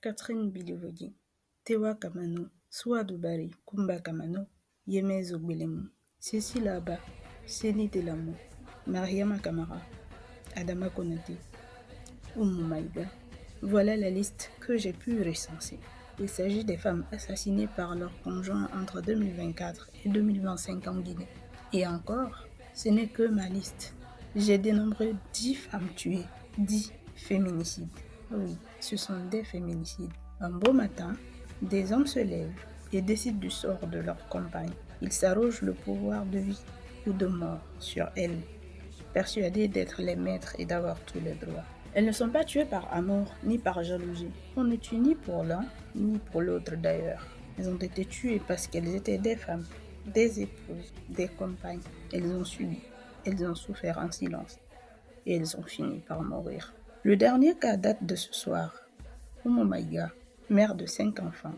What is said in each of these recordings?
Catherine Bilivogi, Tewa Kamano, Souadou Bari, Kumba Kamano, Yemezo Gbelemu, Cécile Abba, Céline Delamo, Mariama Kamara, Adama Konaté, Oumou Maïga. Voilà la liste que j'ai pu recenser. Il s'agit des femmes assassinées par leurs conjoints entre 2024 et 2025 en Guinée. Et encore, ce n'est que ma liste. J'ai dénombré 10 femmes tuées, 10 féminicides. Oui, ce sont des féminicides. Un beau matin, des hommes se lèvent et décident du sort de leur compagne. Ils s'arrogent le pouvoir de vie ou de mort sur elles, persuadés d'être les maîtres et d'avoir tous les droits. Elles ne sont pas tuées par amour ni par jalousie. On ne tue ni pour l'un ni pour l'autre d'ailleurs. Elles ont été tuées parce qu'elles étaient des femmes, des épouses, des compagnes. Elles ont subi, elles ont souffert en silence et elles ont fini par mourir. Le dernier cas date de ce soir. Oumou Maïga, mère de 5 enfants,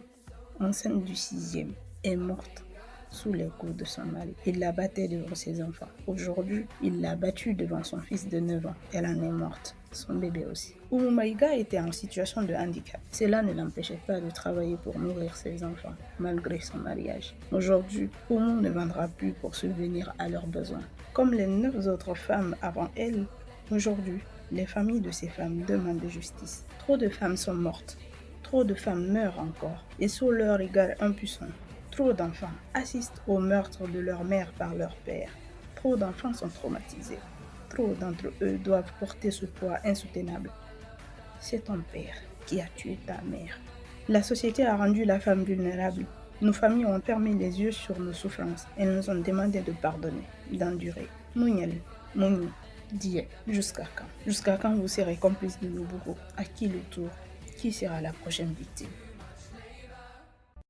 enceinte du 6e, est morte sous les coups de son mari. Il la battait devant ses enfants. Aujourd'hui, il l'a battue devant son fils de 9 ans. Elle en est morte, son bébé aussi. Oumou Maïga était en situation de handicap. Cela ne l'empêchait pas de travailler pour nourrir ses enfants, malgré son mariage. Aujourd'hui, Oumou ne vendra plus pour subvenir à leurs besoins. Comme les 9 autres femmes avant elle, aujourd'hui, les familles de ces femmes demandent justice. Trop de femmes sont mortes. Trop de femmes meurent encore. Et sous leur regard impuissant, trop d'enfants assistent au meurtre de leur mère par leur père. Trop d'enfants sont traumatisés. Trop d'entre eux doivent porter ce poids insoutenable. C'est ton père qui a tué ta mère. La société a rendu la femme vulnérable. Nos familles ont fermé les yeux sur nos souffrances. Elles nous ont demandé de pardonner, d'endurer. Mouniel, Mouni, Dieu, jusqu'à quand? Jusqu'à quand vous serez complices de nos bourreaux? À qui le tour? Qui sera la prochaine victime?